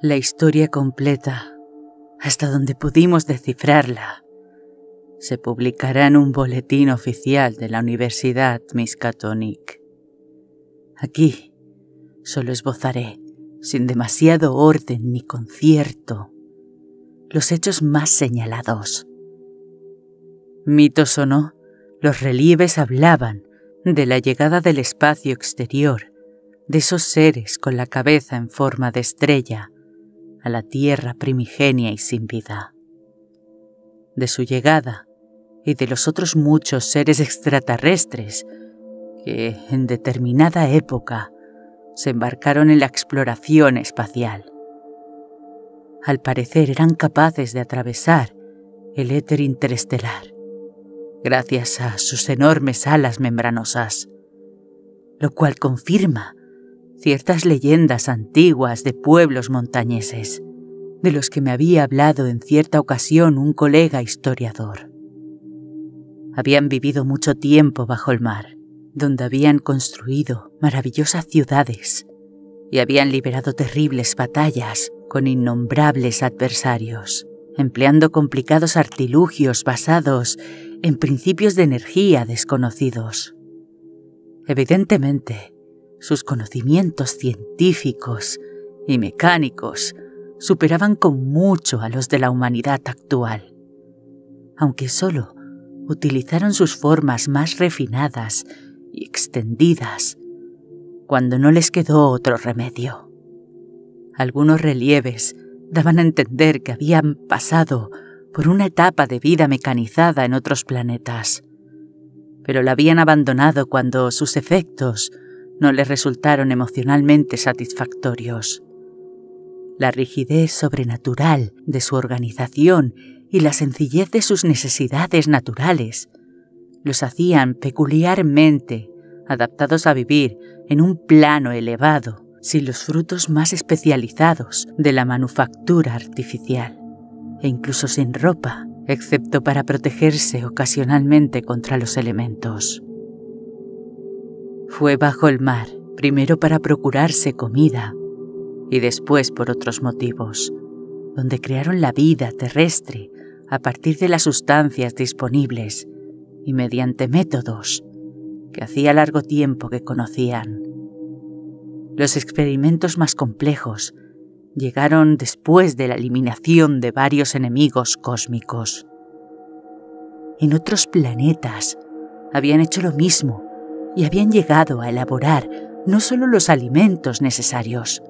La historia completa, hasta donde pudimos descifrarla, se publicará en un boletín oficial de la Universidad Miskatonic. Aquí solo esbozaré, sin demasiado orden ni concierto, los hechos más señalados. Mitos o no, los relieves hablaban de la llegada del espacio exterior, de esos seres con la cabeza en forma de estrella, a la tierra primigenia y sin vida. De su llegada y de los otros muchos seres extraterrestres que, en determinada época, se embarcaron en la exploración espacial. Al parecer eran capaces de atravesar el éter interestelar, gracias a sus enormes alas membranosas, lo cual confirma ciertas leyendas antiguas de pueblos montañeses, de los que me había hablado en cierta ocasión un colega historiador. Habían vivido mucho tiempo bajo el mar, donde habían construido maravillosas ciudades y habían liberado terribles batallas con innombrables adversarios, empleando complicados artilugios basados en principios de energía desconocidos. Evidentemente, sus conocimientos científicos y mecánicos superaban con mucho a los de la humanidad actual, aunque solo utilizaron sus formas más refinadas y extendidas cuando no les quedó otro remedio. Algunos relieves daban a entender que habían pasado por una etapa de vida mecanizada en otros planetas, pero la habían abandonado cuando sus efectos no les resultaron emocionalmente satisfactorios. La rigidez sobrenatural de su organización y la sencillez de sus necesidades naturales los hacían peculiarmente adaptados a vivir en un plano elevado, sin los frutos más especializados de la manufactura artificial, e incluso sin ropa, excepto para protegerse ocasionalmente contra los elementos. Fue bajo el mar, primero para procurarse comida y después por otros motivos, donde crearon la vida terrestre a partir de las sustancias disponibles y mediante métodos que hacía largo tiempo que conocían. Los experimentos más complejos llegaron después de la eliminación de varios enemigos cósmicos. En otros planetas habían hecho lo mismo y habían llegado a elaborar no solo los alimentos necesarios,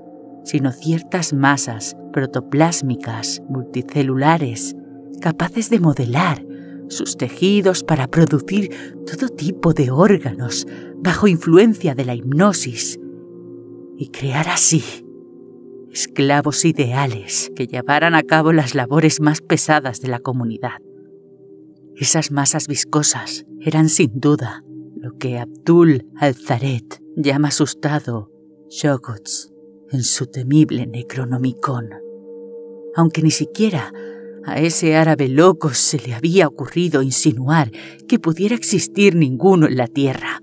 sino ciertas masas protoplásmicas multicelulares capaces de modelar sus tejidos para producir todo tipo de órganos bajo influencia de la hipnosis y crear así esclavos ideales que llevaran a cabo las labores más pesadas de la comunidad. Esas masas viscosas eran sin duda lo que Abdul al-Zaret llama asustado Shoggoths en su temible Necronomicon, aunque ni siquiera a ese árabe loco se le había ocurrido insinuar que pudiera existir ninguno en la tierra,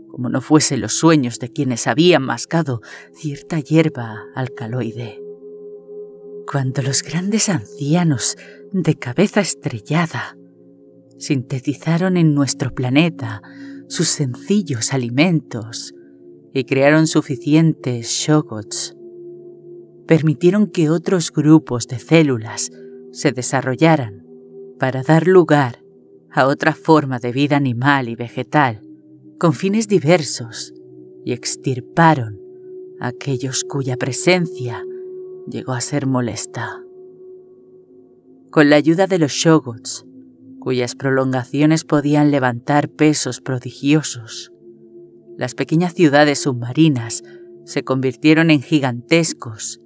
como no fuese los sueños de quienes habían mascado cierta hierba alcaloide. Cuando los grandes ancianos de cabeza estrellada sintetizaron en nuestro planeta sus sencillos alimentos y crearon suficientes Shoggoths, permitieron que otros grupos de células se desarrollaran para dar lugar a otra forma de vida animal y vegetal con fines diversos y extirparon a aquellos cuya presencia llegó a ser molesta. Con la ayuda de los Shoggoths, cuyas prolongaciones podían levantar pesos prodigiosos, las pequeñas ciudades submarinas se convirtieron en gigantescos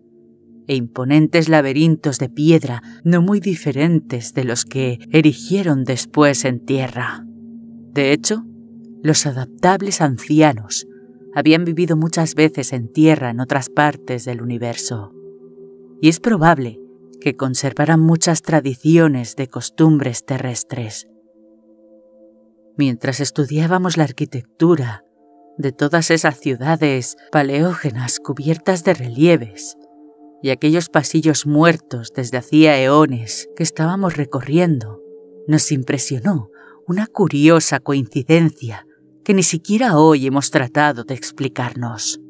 e imponentes laberintos de piedra no muy diferentes de los que erigieron después en tierra. De hecho, los adaptables ancianos habían vivido muchas veces en tierra en otras partes del universo, y es probable que conservaran muchas tradiciones de costumbres terrestres. Mientras estudiábamos la arquitectura de todas esas ciudades paleógenas cubiertas de relieves y aquellos pasillos muertos desde hacía eones que estábamos recorriendo, nos impresionó una curiosa coincidencia que ni siquiera hoy hemos tratado de explicarnos.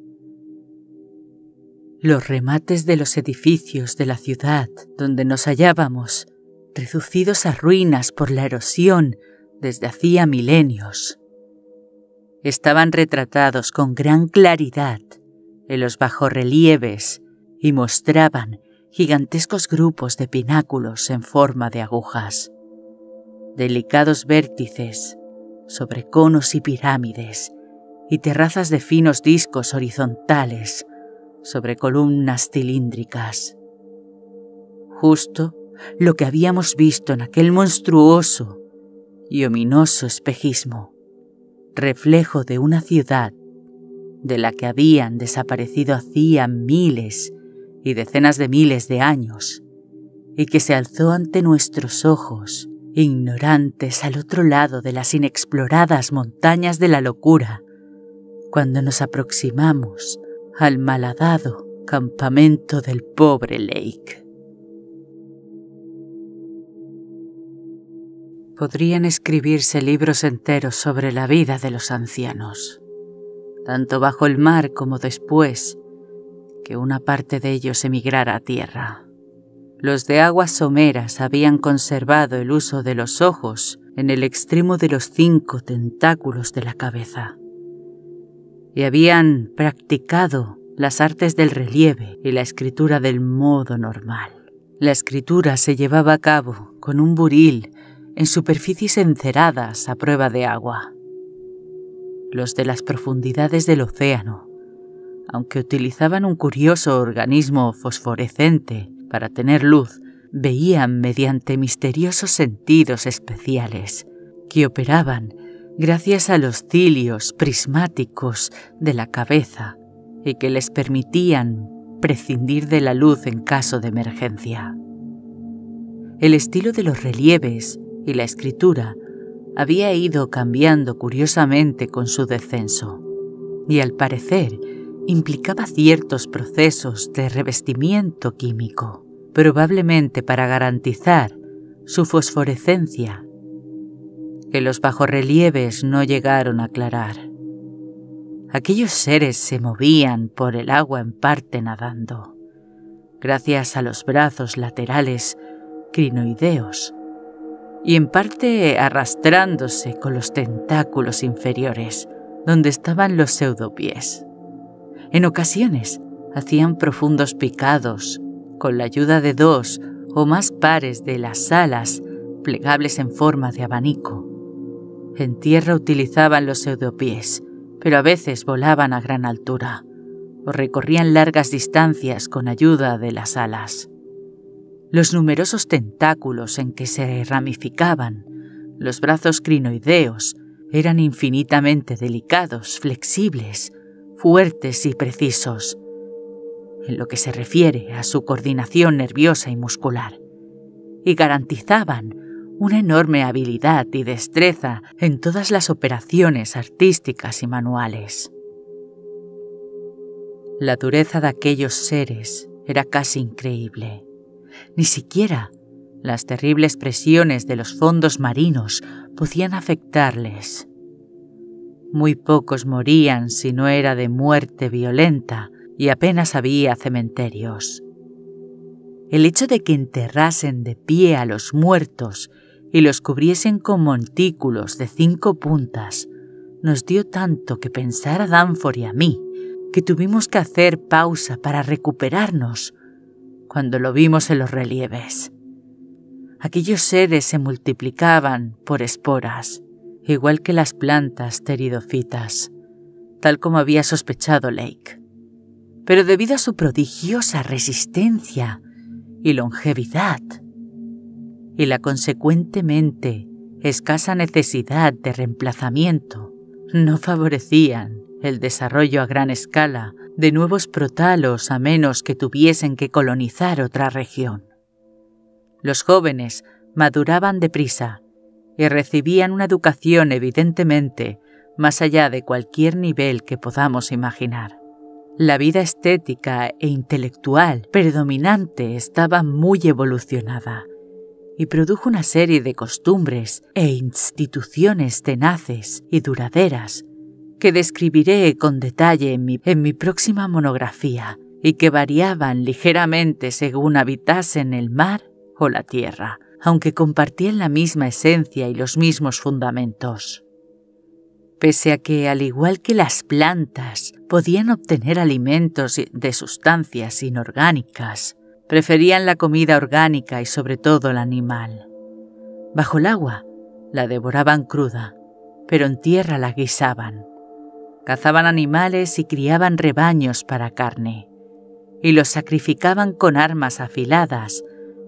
Los remates de los edificios de la ciudad donde nos hallábamos, reducidos a ruinas por la erosión desde hacía milenios, estaban retratados con gran claridad en los bajorrelieves y mostraban gigantescos grupos de pináculos en forma de agujas, delicados vértices sobre conos y pirámides y terrazas de finos discos horizontales sobre columnas cilíndricas. Justo lo que habíamos visto en aquel monstruoso y ominoso espejismo, reflejo de una ciudad de la que habían desaparecido hacía miles y decenas de miles de años, y que se alzó ante nuestros ojos, ignorantes al otro lado de las inexploradas montañas de la locura, cuando nos aproximamos al malhadado campamento del pobre Lake. Podrían escribirse libros enteros sobre la vida de los ancianos, tanto bajo el mar como después que una parte de ellos emigrara a tierra. Los de aguas someras habían conservado el uso de los ojos en el extremo de los 5 tentáculos de la cabeza, y habían practicado las artes del relieve y la escritura del modo normal. La escritura se llevaba a cabo con un buril en superficies enceradas a prueba de agua. Los de las profundidades del océano, aunque utilizaban un curioso organismo fosforescente para tener luz, veían mediante misteriosos sentidos especiales que operaban gracias a los cilios prismáticos de la cabeza y que les permitían prescindir de la luz en caso de emergencia. El estilo de los relieves y la escritura había ido cambiando curiosamente con su descenso, y al parecer implicaba ciertos procesos de revestimiento químico, probablemente para garantizar su fosforescencia, que los bajorrelieves no llegaron a aclarar. Aquellos seres se movían por el agua en parte nadando, gracias a los brazos laterales crinoideos, y en parte arrastrándose con los tentáculos inferiores, donde estaban los pseudopies. En ocasiones hacían profundos picados con la ayuda de 2 o más pares de las alas plegables en forma de abanico. En tierra utilizaban los pseudopies, pero a veces volaban a gran altura o recorrían largas distancias con ayuda de las alas. Los numerosos tentáculos en que se ramificaban los brazos crinoideos eran infinitamente delicados, flexibles, fuertes y precisos, en lo que se refiere a su coordinación nerviosa y muscular, y garantizaban una enorme habilidad y destreza en todas las operaciones artísticas y manuales. La dureza de aquellos seres era casi increíble. Ni siquiera las terribles presiones de los fondos marinos podían afectarles. Muy pocos morían si no era de muerte violenta y apenas había cementerios. El hecho de que enterrasen de pie a los muertos y los cubriesen con montículos de 5 puntas nos dio tanto que pensar a Danforth y a mí que tuvimos que hacer pausa para recuperarnos cuando lo vimos en los relieves. Aquellos seres se multiplicaban por esporas, igual que las plantas pteridófitas, tal como había sospechado Lake. Pero debido a su prodigiosa resistencia y longevidad, y la consecuentemente escasa necesidad de reemplazamiento, no favorecían el desarrollo a gran escala de nuevos protalos a menos que tuviesen que colonizar otra región. Los jóvenes maduraban deprisa y recibían una educación evidentemente más allá de cualquier nivel que podamos imaginar. La vida estética e intelectual predominante estaba muy evolucionada y produjo una serie de costumbres e instituciones tenaces y duraderas que describiré con detalle en mi próxima monografía y que variaban ligeramente según habitasen el mar o la tierra, aunque compartían la misma esencia y los mismos fundamentos. Pese a que, al igual que las plantas, podían obtener alimentos de sustancias inorgánicas, preferían la comida orgánica y sobre todo la animal. Bajo el agua la devoraban cruda, pero en tierra la guisaban. Cazaban animales y criaban rebaños para carne, y los sacrificaban con armas afiladas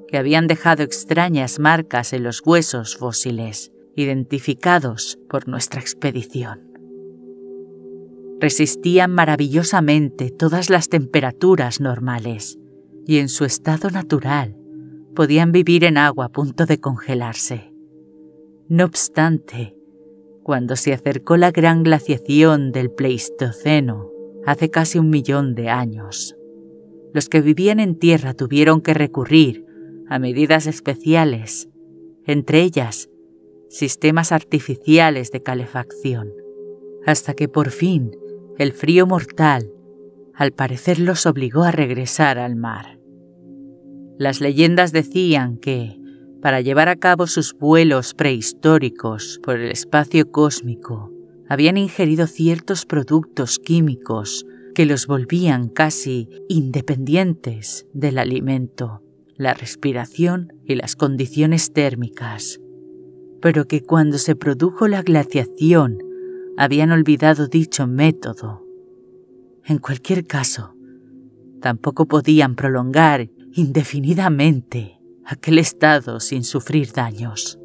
que habían dejado extrañas marcas en los huesos fósiles, identificados por nuestra expedición. Resistían maravillosamente todas las temperaturas normales y en su estado natural podían vivir en agua a punto de congelarse. No obstante, cuando se acercó la gran glaciación del Pleistoceno, hace casi 1 millón de años, los que vivían en tierra tuvieron que recurrir a medidas especiales, entre ellas sistemas artificiales de calefacción, hasta que por fin el frío mortal al parecer los obligó a regresar al mar. Las leyendas decían que, para llevar a cabo sus vuelos prehistóricos por el espacio cósmico, habían ingerido ciertos productos químicos que los volvían casi independientes del alimento, la respiración y las condiciones térmicas, pero que cuando se produjo la glaciación habían olvidado dicho método. En cualquier caso, tampoco podían prolongar indefinidamente aquel estado sin sufrir daños.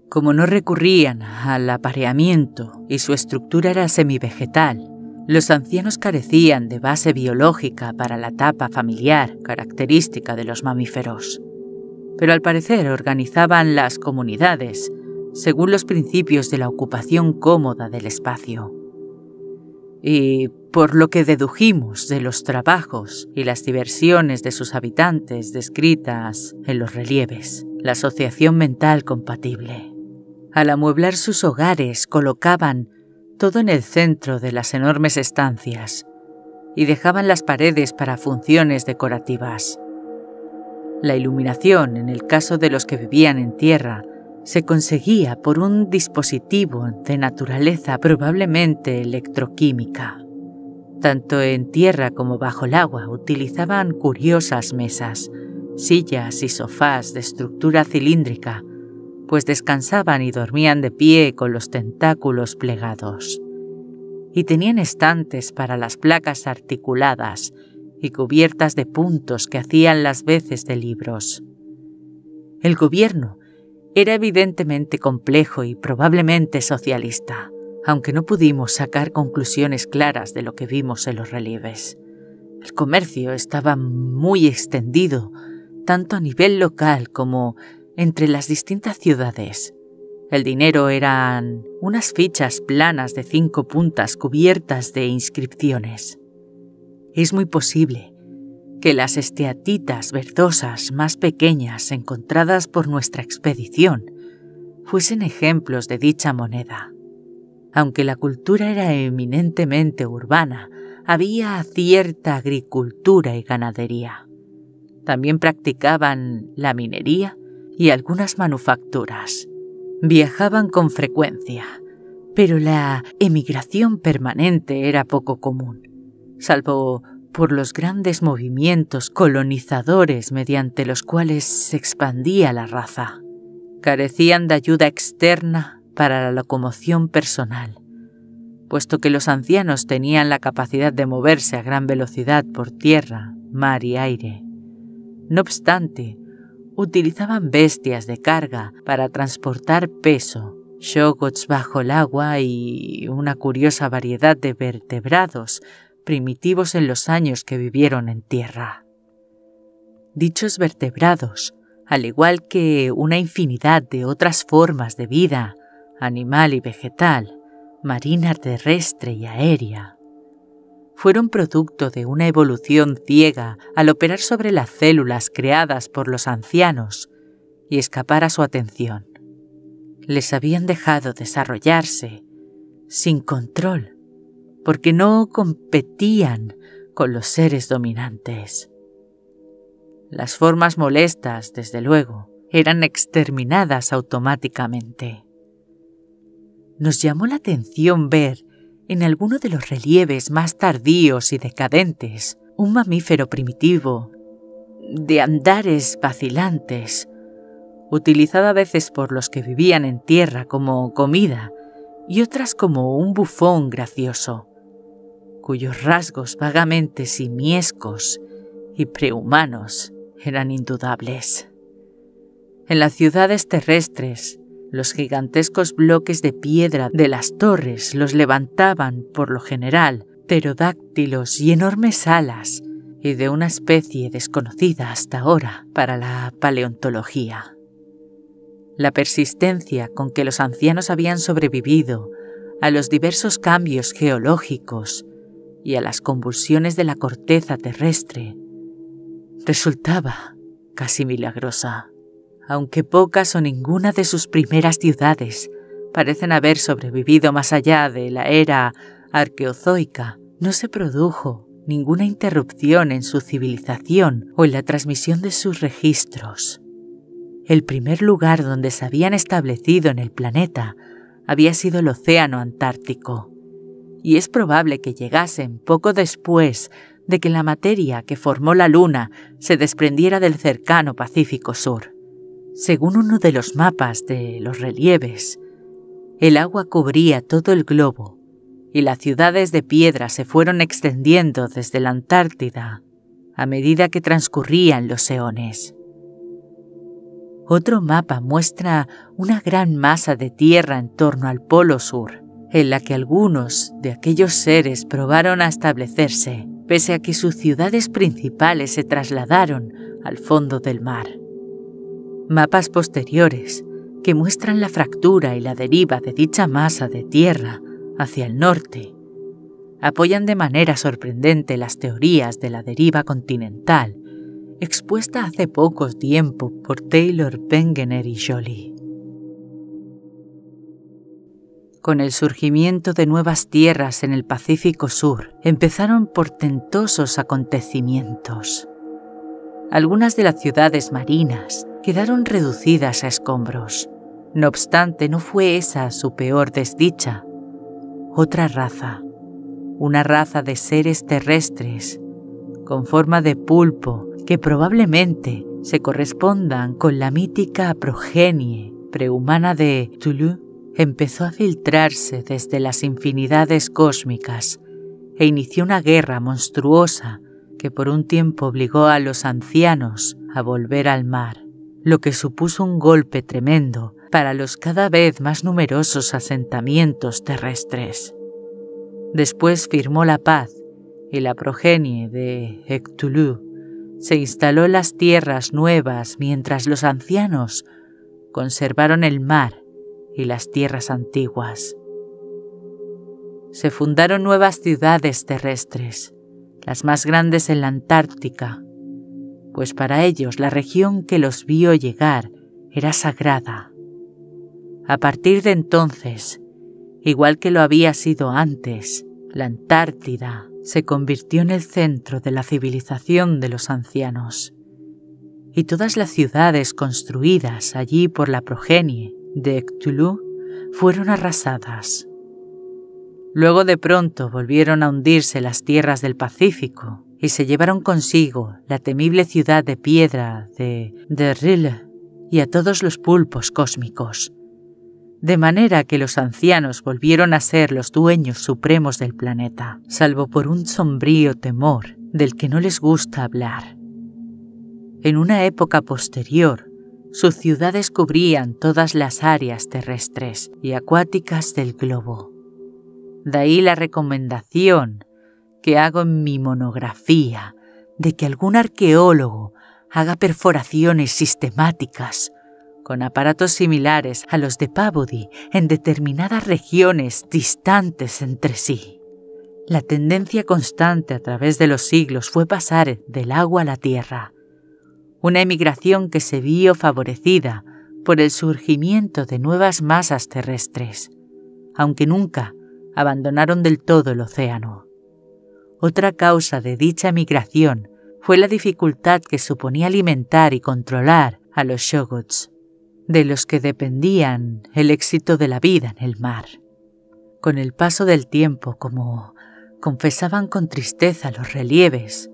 Como no recurrían al apareamiento y su estructura era semivegetal, los ancianos carecían de base biológica para la tapa familiar característica de los mamíferos, pero al parecer organizaban las comunidades según los principios de la ocupación cómoda del espacio. Y por lo que dedujimos de los trabajos y las diversiones de sus habitantes descritas en los relieves, la asociación mental compatible. Al amueblar sus hogares colocaban todo en el centro de las enormes estancias y dejaban las paredes para funciones decorativas. La iluminación, en el caso de los que vivían en tierra, se conseguía por un dispositivo de naturaleza probablemente electroquímica. Tanto en tierra como bajo el agua utilizaban curiosas mesas, sillas y sofás de estructura cilíndrica, pues descansaban y dormían de pie con los tentáculos plegados. Y tenían estantes para las placas articuladas y cubiertas de puntos que hacían las veces de libros. El gobierno era evidentemente complejo y probablemente socialista, aunque no pudimos sacar conclusiones claras de lo que vimos en los relieves. El comercio estaba muy extendido, tanto a nivel local como entre las distintas ciudades. El dinero eran unas fichas planas de 5 puntas cubiertas de inscripciones. Es muy posible que las esteatitas verdosas más pequeñas encontradas por nuestra expedición fuesen ejemplos de dicha moneda. Aunque la cultura era eminentemente urbana, había cierta agricultura y ganadería. También practicaban la minería y algunas manufacturas. Viajaban con frecuencia, pero la emigración permanente era poco común, salvo por los grandes movimientos colonizadores mediante los cuales se expandía la raza. Carecían de ayuda externa para la locomoción personal, puesto que los ancianos tenían la capacidad de moverse a gran velocidad por tierra, mar y aire. No obstante, utilizaban bestias de carga para transportar peso, shogots bajo el agua y una curiosa variedad de vertebrados primitivos en los años que vivieron en tierra. Dichos vertebrados, al igual que una infinidad de otras formas de vida, animal y vegetal, marina, terrestre y aérea, fueron producto de una evolución ciega al operar sobre las células creadas por los ancianos y escapar a su atención. Les habían dejado desarrollarse sin control, porque no competían con los seres dominantes. Las formas molestas, desde luego, eran exterminadas automáticamente. Nos llamó la atención ver, en alguno de los relieves más tardíos y decadentes, un mamífero primitivo, de andares vacilantes, utilizado a veces por los que vivían en tierra como comida y otras como un bufón gracioso, cuyos rasgos vagamente simiescos y prehumanos eran indudables. En las ciudades terrestres, los gigantescos bloques de piedra de las torres los levantaban, por lo general, pterodáctilos y enormes alas, y de una especie desconocida hasta ahora para la paleontología. La persistencia con que los ancianos habían sobrevivido a los diversos cambios geológicos y a las convulsiones de la corteza terrestre resultaba casi milagrosa. Aunque pocas o ninguna de sus primeras ciudades parecen haber sobrevivido más allá de la era arqueozoica, no se produjo ninguna interrupción en su civilización o en la transmisión de sus registros. El primer lugar donde se habían establecido en el planeta había sido el Océano Antártico, y es probable que llegasen poco después de que la materia que formó la Luna se desprendiera del cercano Pacífico Sur. Según uno de los mapas de los relieves, el agua cubría todo el globo y las ciudades de piedra se fueron extendiendo desde la Antártida a medida que transcurrían los eones. Otro mapa muestra una gran masa de tierra en torno al Polo Sur, en la que algunos de aquellos seres probaron a establecerse, pese a que sus ciudades principales se trasladaron al fondo del mar. Mapas posteriores que muestran la fractura y la deriva de dicha masa de tierra hacia el norte apoyan de manera sorprendente las teorías de la deriva continental expuesta hace poco tiempo por Taylor, Wegener y Joly. Con el surgimiento de nuevas tierras en el Pacífico Sur, empezaron portentosos acontecimientos. Algunas de las ciudades marinas quedaron reducidas a escombros. No obstante, no fue esa su peor desdicha. Otra raza, una raza de seres terrestres, con forma de pulpo, que probablemente se correspondan con la mítica progenie prehumana de Cthulhu, empezó a filtrarse desde las infinidades cósmicas e inició una guerra monstruosa que por un tiempo obligó a los ancianos a volver al mar, lo que supuso un golpe tremendo para los cada vez más numerosos asentamientos terrestres. Después firmó la paz y la progenie de Cthulhu se instaló en las tierras nuevas mientras los ancianos conservaron el mar y las tierras antiguas. Se fundaron nuevas ciudades terrestres, las más grandes en la Antártica, pues para ellos la región que los vio llegar era sagrada. A partir de entonces, igual que lo había sido antes, la Antártida se convirtió en el centro de la civilización de los ancianos, y todas las ciudades construidas allí por la progenie de Cthulhu fueron arrasadas. Luego de pronto volvieron a hundirse las tierras del Pacífico y se llevaron consigo la temible ciudad de piedra de R'lyeh y a todos los pulpos cósmicos, de manera que los ancianos volvieron a ser los dueños supremos del planeta, salvo por un sombrío temor del que no les gusta hablar. En una época posterior, sus ciudades cubrían todas las áreas terrestres y acuáticas del globo. De ahí la recomendación que hago en mi monografía de que algún arqueólogo haga perforaciones sistemáticas con aparatos similares a los de Peabody en determinadas regiones distantes entre sí. La tendencia constante a través de los siglos fue pasar del agua a la tierra, una emigración que se vio favorecida por el surgimiento de nuevas masas terrestres, aunque nunca abandonaron del todo el océano. Otra causa de dicha migración fue la dificultad que suponía alimentar y controlar a los Shoggoths, de los que dependían el éxito de la vida en el mar. Con el paso del tiempo, como confesaban con tristeza los relieves,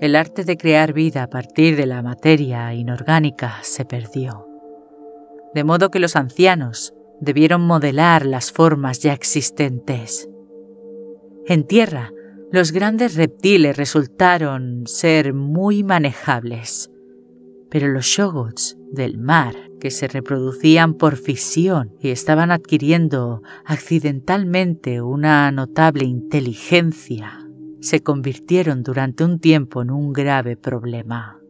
el arte de crear vida a partir de la materia inorgánica se perdió. De modo que los ancianos debieron modelar las formas ya existentes. En tierra, los grandes reptiles resultaron ser muy manejables, pero los Shoggoths del mar, que se reproducían por fisión y estaban adquiriendo accidentalmente una notable inteligencia, se convirtieron durante un tiempo en un grave problema.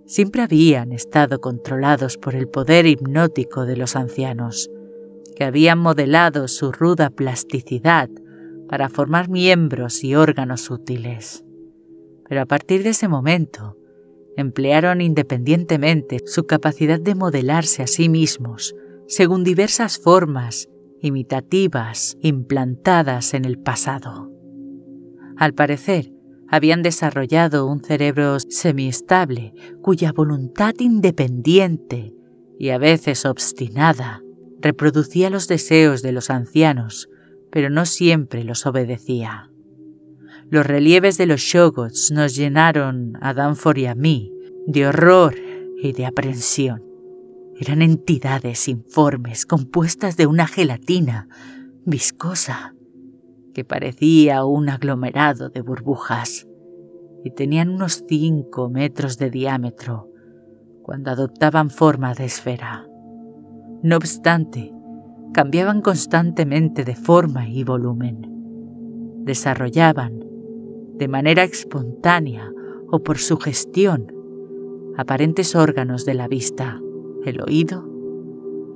Siempre habían estado controlados por el poder hipnótico de los ancianos, que habían modelado su ruda plasticidad para formar miembros y órganos útiles. Pero a partir de ese momento, emplearon independientemente su capacidad de modelarse a sí mismos según diversas formas imitativas implantadas en el pasado. Al parecer, habían desarrollado un cerebro semiestable cuya voluntad independiente y a veces obstinada reproducía los deseos de los ancianos, pero no siempre los obedecía. Los relieves de los Shoggoths nos llenaron a Danforth y a mí de horror y de aprensión. Eran entidades informes compuestas de una gelatina viscosa que parecía un aglomerado de burbujas y tenían unos 5 metros de diámetro cuando adoptaban forma de esfera. No obstante, cambiaban constantemente de forma y volumen. Desarrollaban, de manera espontánea o por sugestión, aparentes órganos de la vista, el oído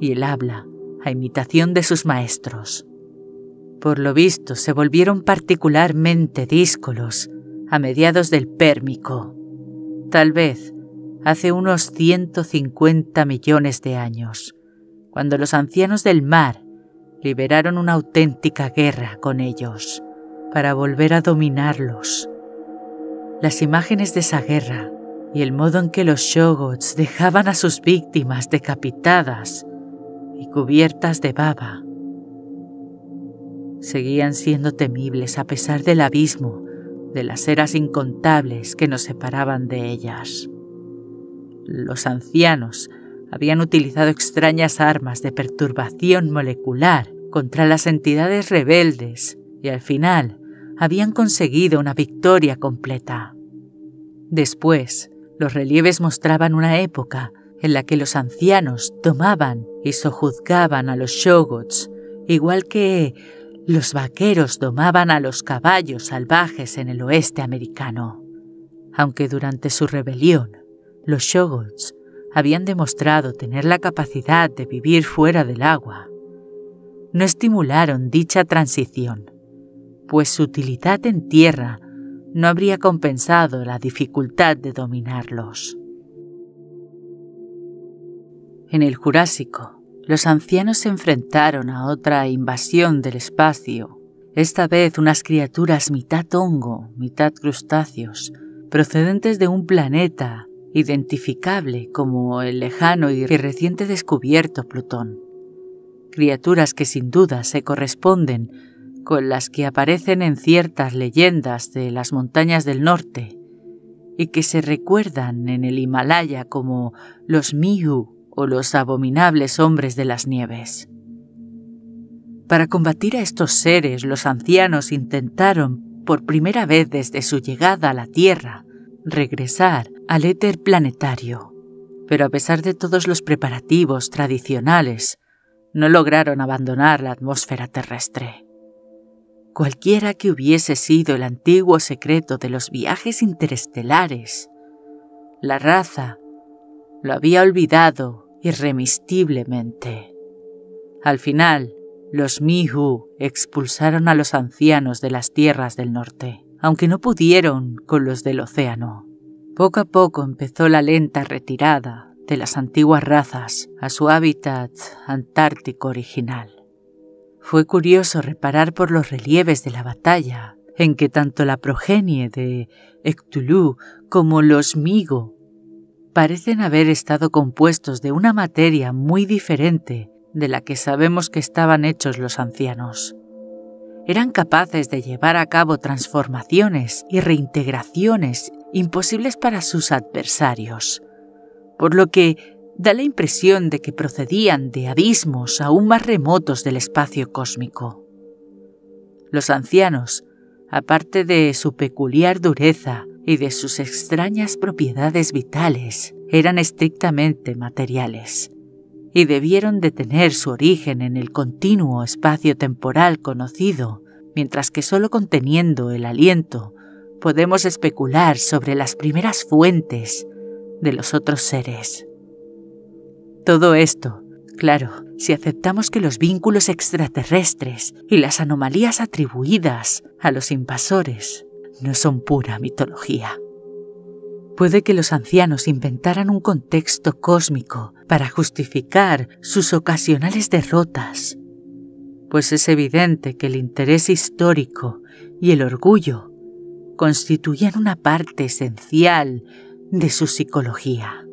y el habla, a imitación de sus maestros. Por lo visto, se volvieron particularmente díscolos a mediados del Pérmico, tal vez hace unos 150 millones de años, cuando los ancianos del mar liberaron una auténtica guerra con ellos para volver a dominarlos. Las imágenes de esa guerra y el modo en que los Shoggoths dejaban a sus víctimas decapitadas y cubiertas de baba seguían siendo temibles a pesar del abismo de las eras incontables que nos separaban de ellas. Los ancianos habían utilizado extrañas armas de perturbación molecular contra las entidades rebeldes y al final habían conseguido una victoria completa. Después, los relieves mostraban una época en la que los ancianos tomaban y sojuzgaban a los Shoggoths, igual que los vaqueros domaban a los caballos salvajes en el oeste americano. Aunque durante su rebelión, los Shoggoths habían demostrado tener la capacidad de vivir fuera del agua, no estimularon dicha transición, pues su utilidad en tierra no habría compensado la dificultad de dominarlos. En el Jurásico, los ancianos se enfrentaron a otra invasión del espacio, esta vez unas criaturas mitad hongo, mitad crustáceos, procedentes de un planeta identificable como el lejano y reciente descubierto Plutón. Criaturas que sin duda se corresponden con las que aparecen en ciertas leyendas de las montañas del norte y que se recuerdan en el Himalaya como los Mihu o los abominables hombres de las nieves. Para combatir a estos seres, los ancianos intentaron, por primera vez desde su llegada a la Tierra, regresar al éter planetario, pero a pesar de todos los preparativos tradicionales, no lograron abandonar la atmósfera terrestre. Cualquiera que hubiese sido el antiguo secreto de los viajes interestelares, La raza lo había olvidado irremisiblemente. Al final, los Mi'u expulsaron a los ancianos de las tierras del norte, aunque no pudieron con los del océano. Poco a poco empezó la lenta retirada de las antiguas razas a su hábitat antártico original. Fue curioso reparar por los relieves de la batalla en que tanto la progenie de Cthulhu como los Mi'u parecen haber estado compuestos de una materia muy diferente de la que sabemos que estaban hechos los ancianos. Eran capaces de llevar a cabo transformaciones y reintegraciones imposibles para sus adversarios, por lo que da la impresión de que procedían de abismos aún más remotos del espacio cósmico. Los ancianos, aparte de su peculiar dureza y de sus extrañas propiedades vitales, eran estrictamente materiales, y debieron de tener su origen en el continuo espacio-temporal conocido, mientras que solo conteniendo el aliento podemos especular sobre las primeras fuentes de los otros seres. Todo esto, claro, si aceptamos que los vínculos extraterrestres y las anomalías atribuidas a los invasores no son pura mitología. Puede que los ancianos inventaran un contexto cósmico para justificar sus ocasionales derrotas, pues es evidente que el interés histórico y el orgullo constituían una parte esencial de su psicología.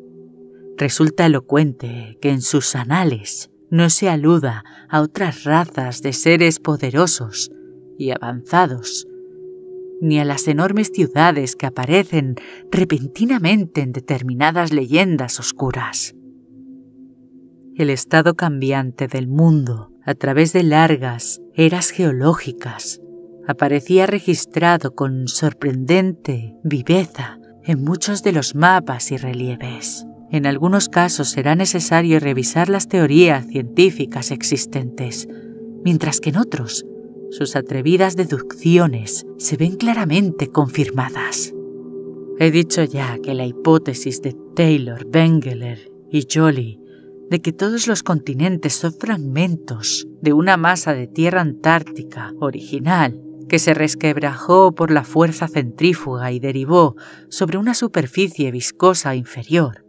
Resulta elocuente que en sus anales no se aluda a otras razas de seres poderosos y avanzados, ni a las enormes ciudades que aparecen repentinamente en determinadas leyendas oscuras. El estado cambiante del mundo, a través de largas eras geológicas, aparecía registrado con sorprendente viveza en muchos de los mapas y relieves. En algunos casos será necesario revisar las teorías científicas existentes, mientras que en otros sus atrevidas deducciones se ven claramente confirmadas. He dicho ya que la hipótesis de Taylor, Bengeler y Joly de que todos los continentes son fragmentos de una masa de tierra antártica original que se resquebrajó por la fuerza centrífuga y derivó sobre una superficie viscosa inferior,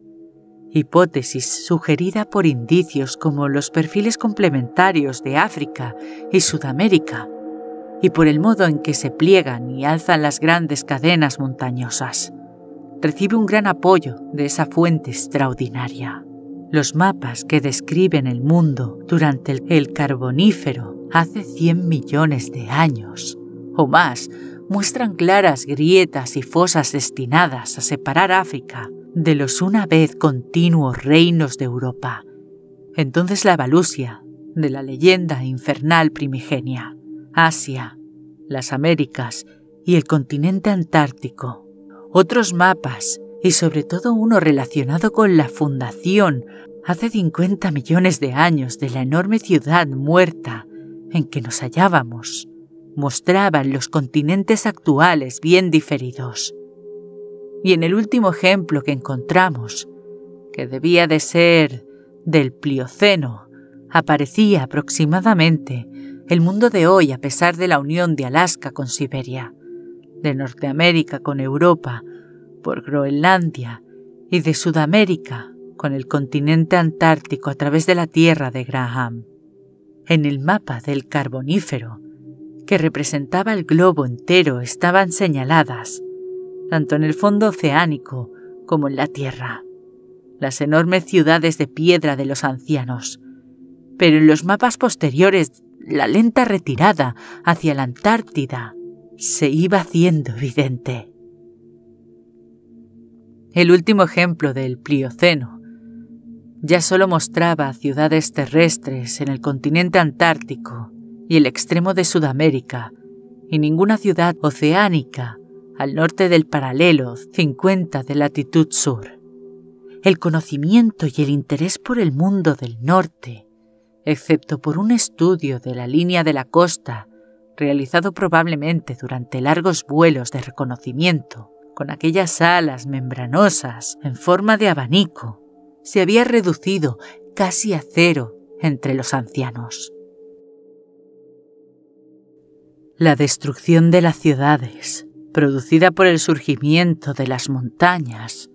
hipótesis sugerida por indicios como los perfiles complementarios de África y Sudamérica, y por el modo en que se pliegan y alzan las grandes cadenas montañosas, recibe un gran apoyo de esa fuente extraordinaria. Los mapas que describen el mundo durante el Carbonífero hace 100 millones de años o más muestran claras grietas y fosas destinadas a separar África de los una vez continuos reinos de Europa, entonces la Valusia de la leyenda infernal primigenia, Asia, las Américas y el continente antártico. Otros mapas, y sobre todo uno relacionado con la fundación hace 50 millones de años de la enorme ciudad muerta en que nos hallábamos, mostraban los continentes actuales bien diferidos. Y en el último ejemplo que encontramos, que debía de ser del Plioceno, aparecía aproximadamente el mundo de hoy a pesar de la unión de Alaska con Siberia, de Norteamérica con Europa, por Groenlandia y de Sudamérica con el continente antártico a través de la Tierra de Graham. En el mapa del Carbonífero, que representaba el globo entero, estaban señaladas, tanto en el fondo oceánico como en la Tierra, las enormes ciudades de piedra de los ancianos, pero en los mapas posteriores la lenta retirada hacia la Antártida se iba haciendo evidente. El último ejemplo del Plioceno ya solo mostraba ciudades terrestres en el continente antártico y el extremo de Sudamérica, y ninguna ciudad oceánica al norte del paralelo 50 de latitud sur. El conocimiento y el interés por el mundo del norte, excepto por un estudio de la línea de la costa, realizado probablemente durante largos vuelos de reconocimiento, con aquellas alas membranosas en forma de abanico, se había reducido casi a cero entre los ancianos. La destrucción de las ciudades, producida por el surgimiento de las montañas,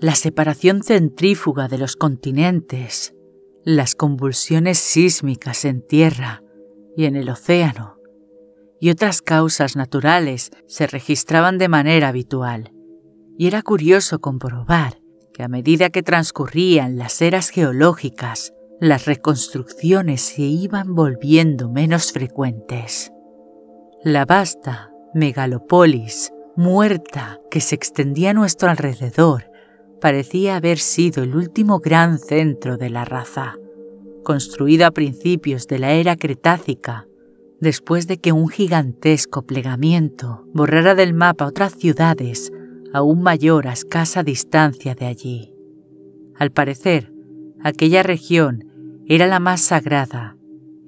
la separación centrífuga de los continentes, las convulsiones sísmicas en tierra y en el océano, y otras causas naturales se registraban de manera habitual, y era curioso comprobar que a medida que transcurrían las eras geológicas, las reconstrucciones se iban volviendo menos frecuentes. La vasta megalópolis muerta que se extendía a nuestro alrededor parecía haber sido el último gran centro de la raza, construido a principios de la era Cretácica, después de que un gigantesco plegamiento borrara del mapa otras ciudades aún mayor a escasa distancia de allí. Al parecer, aquella región era la más sagrada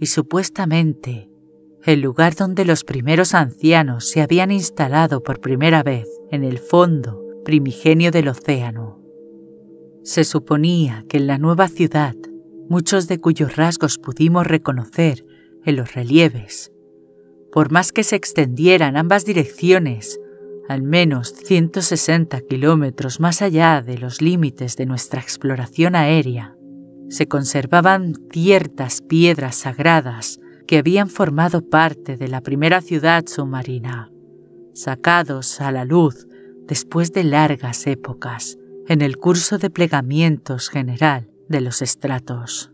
y supuestamente el lugar donde los primeros ancianos se habían instalado por primera vez en el fondo primigenio del océano. Se suponía que en la nueva ciudad, muchos de cuyos rasgos pudimos reconocer en los relieves, por más que se extendieran ambas direcciones, al menos 160 kilómetros más allá de los límites de nuestra exploración aérea, se conservaban ciertas piedras sagradas que habían formado parte de la primera ciudad submarina, sacados a la luz después de largas épocas en el curso de plegamientos general de los estratos.